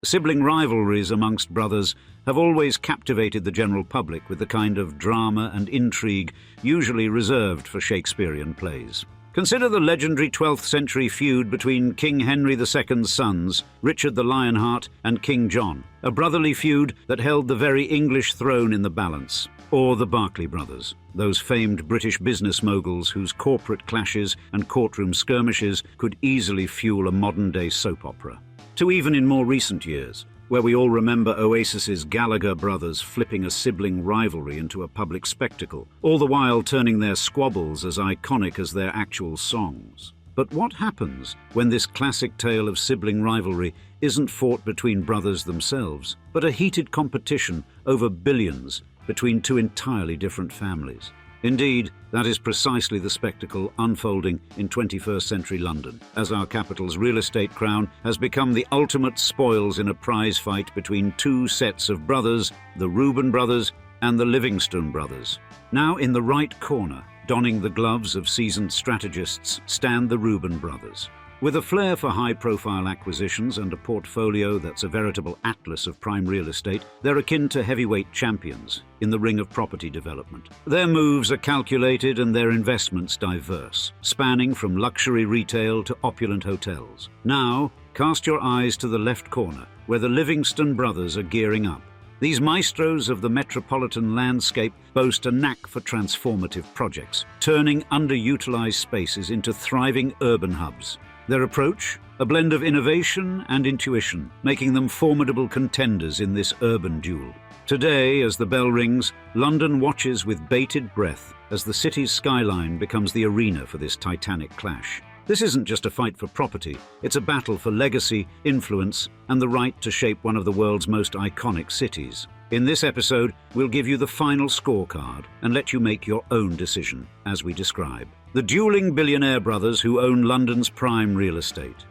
Sibling rivalries amongst brothers have always captivated the general public with the kind of drama and intrigue usually reserved for Shakespearean plays. Consider the legendary 12th-century feud between King Henry II's sons, Richard the Lionheart and King John, a brotherly feud that held the very English throne in the balance. Or the Barclay Brothers, those famed British business moguls whose corporate clashes and courtroom skirmishes could easily fuel a modern-day soap opera. To even in more recent years, where we all remember Oasis's Gallagher brothers flipping a sibling rivalry into a public spectacle, all the while turning their squabbles as iconic as their actual songs. But what happens when this classic tale of sibling rivalry isn't fought between brothers themselves, but a heated competition over billions between two entirely different families? Indeed, that is precisely the spectacle unfolding in 21st century London, as our capital's real estate crown has become the ultimate spoils in a prize fight between two sets of brothers, the Reuben Brothers and the Livingstone brothers. Now in the right corner, donning the gloves of seasoned strategists, stand the Reuben Brothers. With a flair for high-profile acquisitions and a portfolio that's a veritable atlas of prime real estate, they're akin to heavyweight champions in the ring of property development. Their moves are calculated and their investments diverse, spanning from luxury retail to opulent hotels. Now, cast your eyes to the left corner, where the Livingstone brothers are gearing up. These maestros of the metropolitan landscape boast a knack for transformative projects, turning underutilized spaces into thriving urban hubs. Their approach, a blend of innovation and intuition, making them formidable contenders in this urban duel. Today, as the bell rings, London watches with bated breath as the city's skyline becomes the arena for this titanic clash. This isn't just a fight for property, it's a battle for legacy, influence, and the right to shape one of the world's most iconic cities. In this episode, we'll give you the final scorecard and let you make your own decision, as we describe. The dueling billionaire brothers who own London's prime real estate.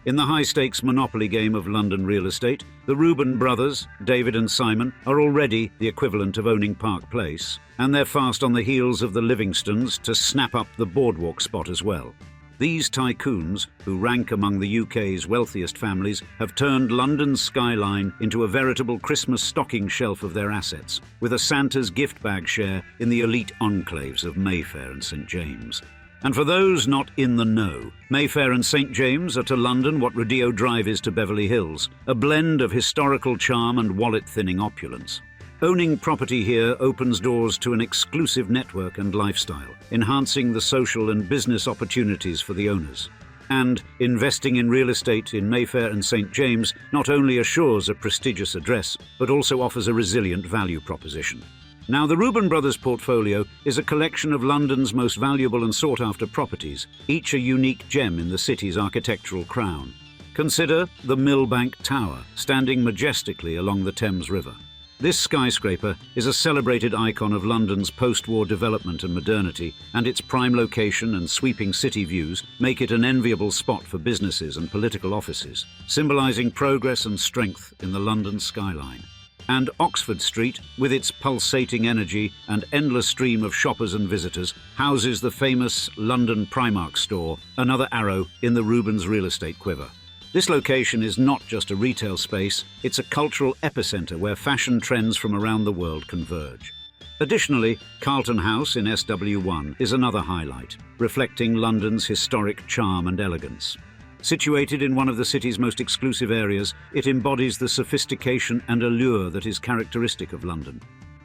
In the high-stakes monopoly game of London real estate, the Reuben brothers, David and Simon, are already the equivalent of owning Park Place, and they're fast on the heels of the Livingstones to snap up the Boardwalk spot as well. These tycoons, who rank among the UK's wealthiest families, have turned London's skyline into a veritable Christmas stocking shelf of their assets, with a Santa's gift bag share in the elite enclaves of Mayfair and St James. And for those not in the know, Mayfair and St James are to London what Rodeo Drive is to Beverly Hills, a blend of historical charm and wallet-thinning opulence. Owning property here opens doors to an exclusive network and lifestyle, enhancing the social and business opportunities for the owners. And investing in real estate in Mayfair and St James not only assures a prestigious address, but also offers a resilient value proposition. Now, the Reuben Brothers portfolio is a collection of London's most valuable and sought-after properties, each a unique gem in the city's architectural crown. Consider the Millbank Tower, standing majestically along the Thames River. This skyscraper is a celebrated icon of London's post-war development and modernity, and its prime location and sweeping city views make it an enviable spot for businesses and political offices, symbolising progress and strength in the London skyline. And Oxford Street, with its pulsating energy and endless stream of shoppers and visitors, houses the famous London Primark store, another arrow in the Reubens' real estate quiver. This location is not just a retail space, it's a cultural epicenter where fashion trends from around the world converge. Additionally, Carlton House in SW1 is another highlight, reflecting London's historic charm and elegance. Situated in one of the city's most exclusive areas, it embodies the sophistication and allure that is characteristic of London.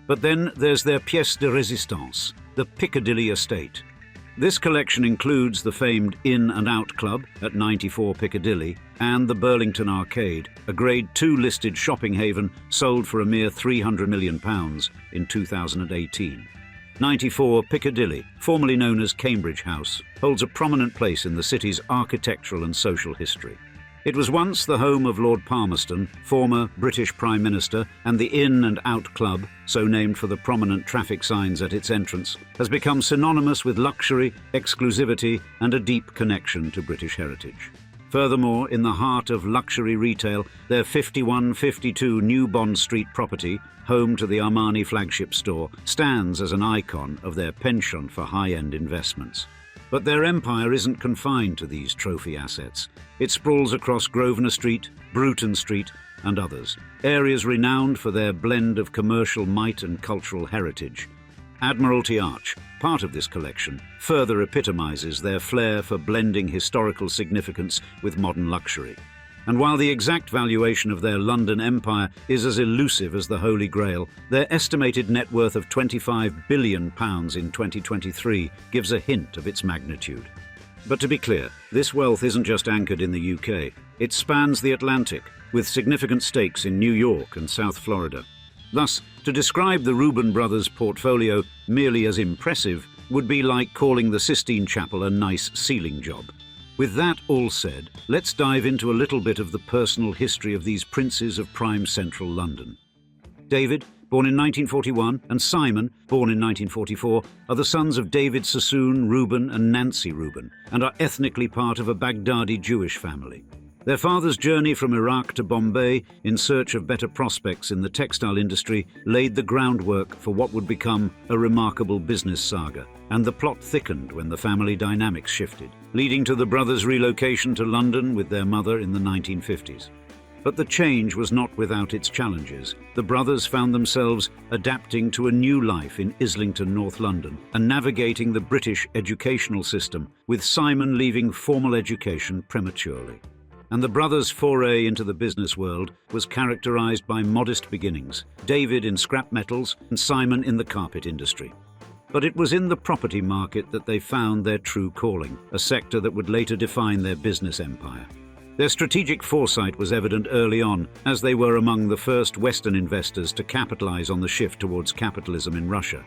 But then there's their pièce de résistance, the Piccadilly estate. This collection includes the famed In and Out Club at 94 Piccadilly and the Burlington Arcade, a Grade 2 listed shopping haven sold for a mere £300 million in 2018. 94 Piccadilly, formerly known as Cambridge House, holds a prominent place in the city's architectural and social history. It was once the home of Lord Palmerston, former British Prime Minister, and the In and Out Club, so named for the prominent traffic signs at its entrance, has become synonymous with luxury, exclusivity, and a deep connection to British heritage. Furthermore, in the heart of luxury retail, their 5152 New Bond Street property, home to the Armani flagship store, stands as an icon of their penchant for high-end investments. But their empire isn't confined to these trophy assets. It sprawls across Grosvenor Street, Bruton Street, and others, areas renowned for their blend of commercial might and cultural heritage. Admiralty Arch, part of this collection, further epitomizes their flair for blending historical significance with modern luxury. And while the exact valuation of their London empire is as elusive as the Holy Grail, their estimated net worth of £25 billion in 2023 gives a hint of its magnitude. But to be clear, this wealth isn't just anchored in the UK. It spans the Atlantic, with significant stakes in New York and South Florida. Thus, to describe the Reuben Brothers' portfolio merely as impressive would be like calling the Sistine Chapel a nice ceiling job. With that all said, let's dive into a little bit of the personal history of these princes of prime central London. David, born in 1941, and Simon, born in 1944, are the sons of David Sassoon Reuben and Nancy Reuben, and are ethnically part of a Baghdadi Jewish family. Their father's journey from Iraq to Bombay in search of better prospects in the textile industry laid the groundwork for what would become a remarkable business saga, and the plot thickened when the family dynamics shifted, leading to the brothers' relocation to London with their mother in the 1950s. But the change was not without its challenges. The brothers found themselves adapting to a new life in Islington, North London, and navigating the British educational system, with Simon leaving formal education prematurely. And the brothers' foray into the business world was characterized by modest beginnings, David in scrap metals and Simon in the carpet industry. But it was in the property market that they found their true calling, a sector that would later define their business empire. Their strategic foresight was evident early on, as they were among the first Western investors to capitalize on the shift towards capitalism in Russia.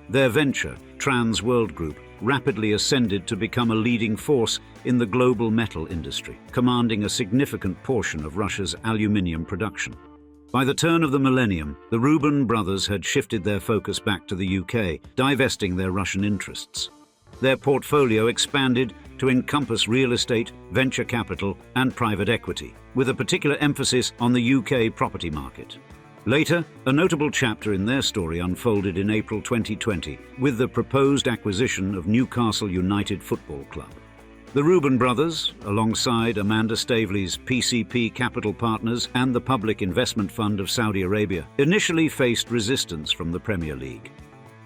Their venture, Trans World Group, rapidly ascended to become a leading force in the global metal industry, commanding a significant portion of Russia's aluminium production. By the turn of the millennium, the Reuben brothers had shifted their focus back to the UK, divesting their Russian interests. Their portfolio expanded to encompass real estate, venture capital, and private equity, with a particular emphasis on the UK property market. Later, a notable chapter in their story unfolded in April 2020 with the proposed acquisition of Newcastle United Football Club. The Reuben brothers, alongside Amanda Staveley's PCP Capital Partners and the Public Investment Fund of Saudi Arabia, initially faced resistance from the Premier League.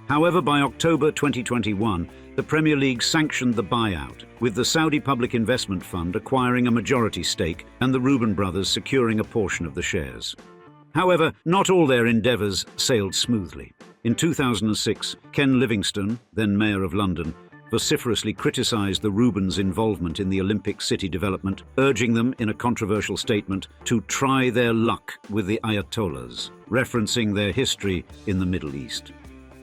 However, by October 2021, the Premier League sanctioned the buyout, with the Saudi Public Investment Fund acquiring a majority stake and the Reuben brothers securing a portion of the shares. However, not all their endeavours sailed smoothly. In 2006, Ken Livingstone, then Mayor of London, vociferously criticised the Reubens' involvement in the Olympic City development, urging them in a controversial statement to try their luck with the Ayatollahs, referencing their history in the Middle East.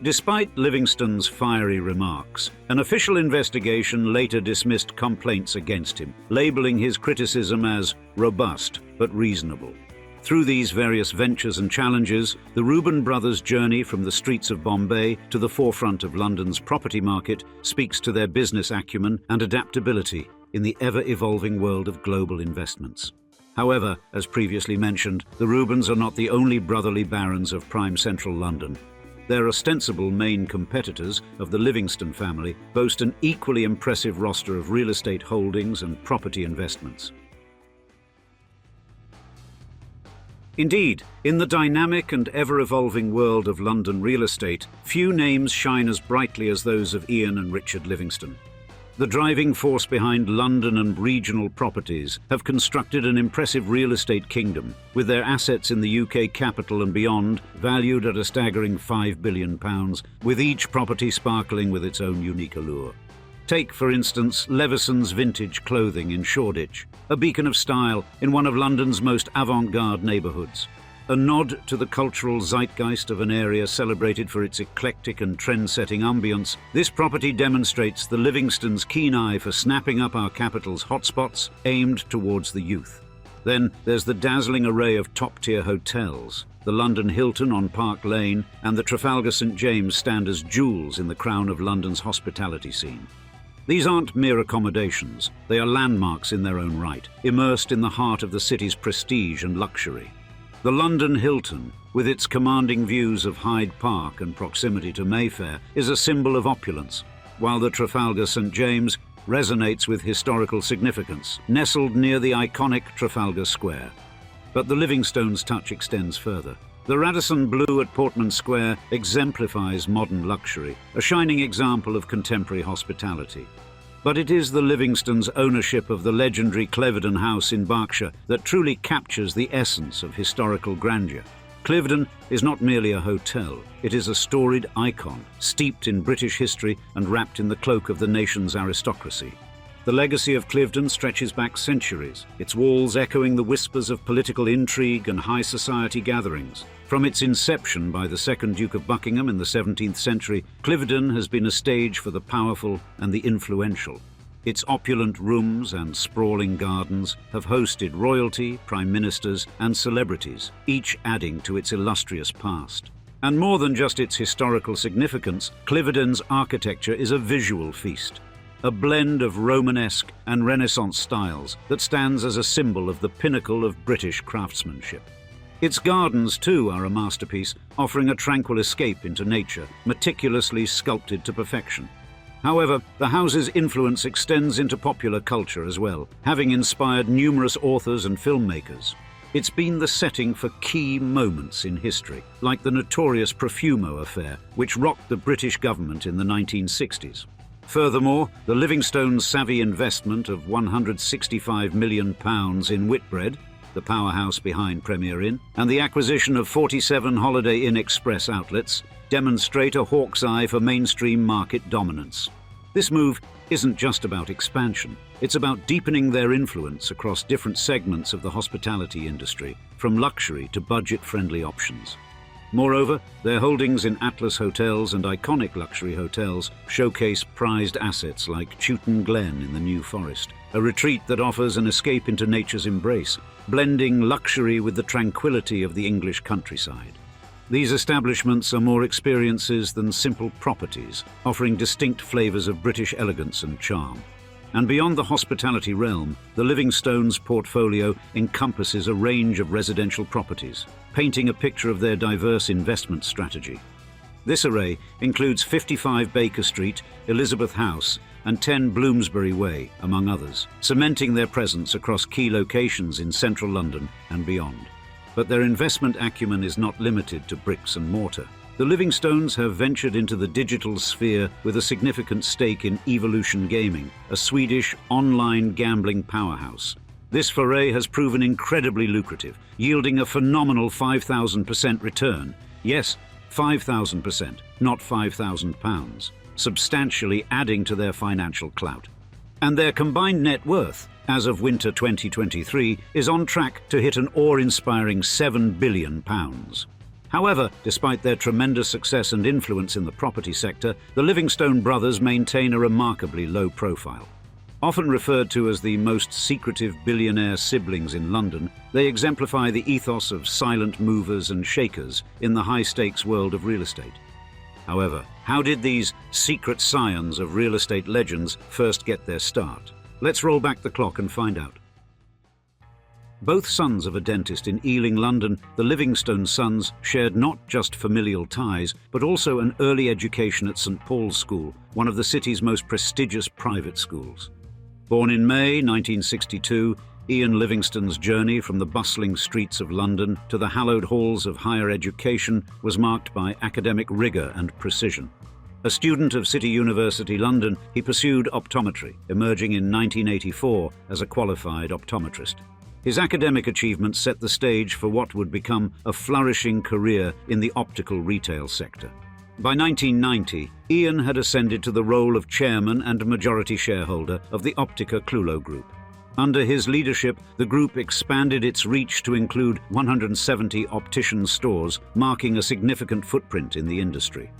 Despite Livingstone's fiery remarks, an official investigation later dismissed complaints against him, labelling his criticism as robust but reasonable. Through these various ventures and challenges, the Reuben brothers' journey from the streets of Bombay to the forefront of London's property market speaks to their business acumen and adaptability in the ever-evolving world of global investments. However, as previously mentioned, the Reubens are not the only brotherly barons of prime central London. Their ostensible main competitors of the Livingstone family boast an equally impressive roster of real estate holdings and property investments. Indeed, in the dynamic and ever-evolving world of London real estate, few names shine as brightly as those of Ian and Richard Livingstone. The driving force behind London and regional properties have constructed an impressive real estate kingdom, with their assets in the UK capital and beyond valued at a staggering £5 billion, with each property sparkling with its own unique allure. Take, for instance, Levison's vintage clothing in Shoreditch, a beacon of style in one of London's most avant-garde neighbourhoods. A nod to the cultural zeitgeist of an area celebrated for its eclectic and trend-setting ambience, this property demonstrates the Livingstones' keen eye for snapping up our capital's hotspots aimed towards the youth. Then there's the dazzling array of top-tier hotels. The London Hilton on Park Lane and the Trafalgar St James stand as jewels in the crown of London's hospitality scene. These aren't mere accommodations, they are landmarks in their own right, immersed in the heart of the city's prestige and luxury. The London Hilton, with its commanding views of Hyde Park and proximity to Mayfair, is a symbol of opulence. while the Trafalgar St. James resonates with historical significance, nestled near the iconic Trafalgar Square. But the Livingstones' touch extends further. The Radisson Blu at Portman Square exemplifies modern luxury, a shining example of contemporary hospitality. But it is the Livingstones' ownership of the legendary Cliveden House in Berkshire that truly captures the essence of historical grandeur. Cliveden is not merely a hotel, it is a storied icon, steeped in British history and wrapped in the cloak of the nation's aristocracy. The legacy of Cliveden stretches back centuries, its walls echoing the whispers of political intrigue and high society gatherings. From its inception by the second Duke of Buckingham in the 17th century, Cliveden has been a stage for the powerful and the influential. Its opulent rooms and sprawling gardens have hosted royalty, prime ministers, and celebrities, each adding to its illustrious past. And more than just its historical significance, Cliveden's architecture is a visual feast, a blend of Romanesque and Renaissance styles that stands as a symbol of the pinnacle of British craftsmanship. Its gardens, too, are a masterpiece, offering a tranquil escape into nature, meticulously sculpted to perfection. However, the house's influence extends into popular culture as well, having inspired numerous authors and filmmakers. It's been the setting for key moments in history, like the notorious Profumo affair, which rocked the British government in the 1960s. Furthermore, the Livingstones' savvy investment of £165 million in Whitbread, the powerhouse behind Premier Inn, and the acquisition of 47 Holiday Inn Express outlets demonstrate a hawk's eye for mainstream market dominance. This move isn't just about expansion, it's about deepening their influence across different segments of the hospitality industry, from luxury to budget-friendly options. Moreover, their holdings in Atlas hotels and iconic luxury hotels showcase prized assets like Chewton Glen in the New Forest, a retreat that offers an escape into nature's embrace, blending luxury with the tranquility of the English countryside. These establishments are more experiences than simple properties, offering distinct flavours of British elegance and charm. And beyond the hospitality realm, the Livingstones' portfolio encompasses a range of residential properties, painting a picture of their diverse investment strategy. This array includes 55 Baker Street, Elizabeth House, and 10 Bloomsbury Way, among others, cementing their presence across key locations in central London and beyond. But their investment acumen is not limited to bricks and mortar. The Livingstones have ventured into the digital sphere with a significant stake in Evolution Gaming, a Swedish online gambling powerhouse. This foray has proven incredibly lucrative, yielding a phenomenal 5,000% return. Yes, 5,000%, not £5,000, substantially adding to their financial clout. And their combined net worth, as of winter 2023, is on track to hit an awe-inspiring £7 billion. However, despite their tremendous success and influence in the property sector, the Livingstone brothers maintain a remarkably low profile. Often referred to as the most secretive billionaire siblings in London, they exemplify the ethos of silent movers and shakers in the high-stakes world of real estate. However, how did these secret scions of real estate legends first get their start? Let's roll back the clock and find out. Both sons of a dentist in Ealing, London, the Livingstone sons shared not just familial ties, but also an early education at St Paul's School, one of the city's most prestigious private schools. Born in May 1962, Ian Livingstone's journey from the bustling streets of London to the hallowed halls of higher education was marked by academic rigour and precision. A student of City University London, he pursued optometry, emerging in 1984 as a qualified optometrist. His academic achievements set the stage for what would become a flourishing career in the optical retail sector. By 1990, Ian had ascended to the role of chairman and majority shareholder of the Optica Clulo Group. Under his leadership, the group expanded its reach to include 170 optician stores, marking a significant footprint in the industry.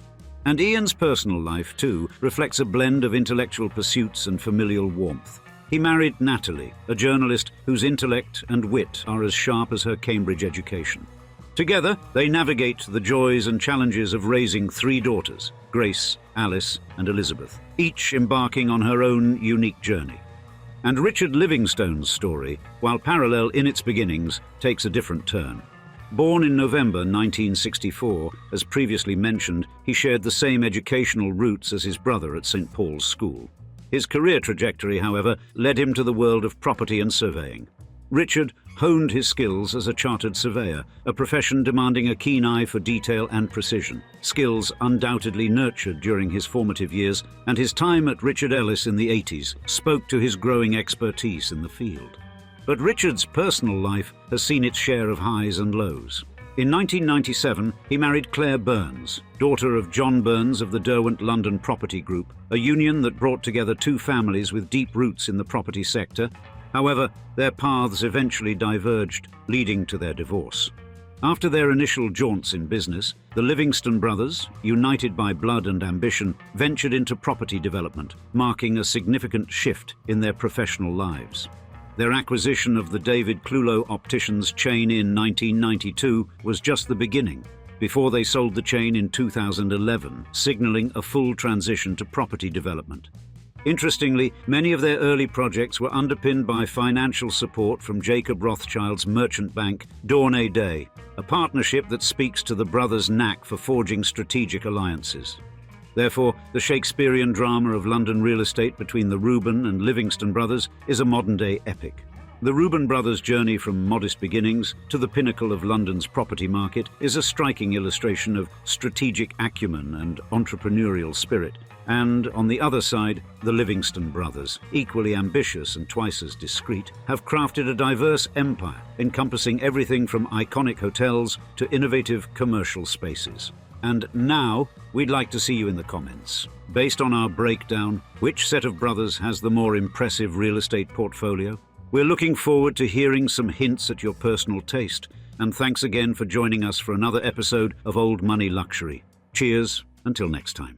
And Ian's personal life, too, reflects a blend of intellectual pursuits and familial warmth. He married Natalie, a journalist whose intellect and wit are as sharp as her Cambridge education. Together, they navigate the joys and challenges of raising 3 daughters, Grace, Alice, and Elizabeth, each embarking on her own unique journey. And Richard Livingstone's story, while parallel in its beginnings, takes a different turn. Born in November 1964, as previously mentioned, he shared the same educational roots as his brother at St. Paul's School. His career trajectory, however, led him to the world of property and surveying. Richard honed his skills as a chartered surveyor, a profession demanding a keen eye for detail and precision, skills undoubtedly nurtured during his formative years, and his time at Richard Ellis in the 80s spoke to his growing expertise in the field. But Richard's personal life has seen its share of highs and lows. In 1997, he married Claire Burns, daughter of John Burns of the Derwent London Property Group, a union that brought together two families with deep roots in the property sector. However, their paths eventually diverged, leading to their divorce. After their initial jaunts in business, the Livingstone brothers, united by blood and ambition, ventured into property development, marking a significant shift in their professional lives. Their acquisition of the David Clulow Opticians chain in 1992 was just the beginning, before they sold the chain in 2011, signaling a full transition to property development. Interestingly, many of their early projects were underpinned by financial support from Jacob Rothschild's merchant bank, Dawnay Day, a partnership that speaks to the brothers' knack for forging strategic alliances. Therefore, the Shakespearean drama of London real estate between the Reuben and Livingstone brothers is a modern-day epic. The Reuben brothers' journey from modest beginnings to the pinnacle of London's property market is a striking illustration of strategic acumen and entrepreneurial spirit. And, on the other side, the Livingstone brothers, equally ambitious and twice as discreet, have crafted a diverse empire encompassing everything from iconic hotels to innovative commercial spaces. And now, we'd like to see you in the comments. Based on our breakdown, which set of brothers has the more impressive real estate portfolio? We're looking forward to hearing some hints at your personal taste. And thanks again for joining us for another episode of Old Money Luxury. Cheers, until next time.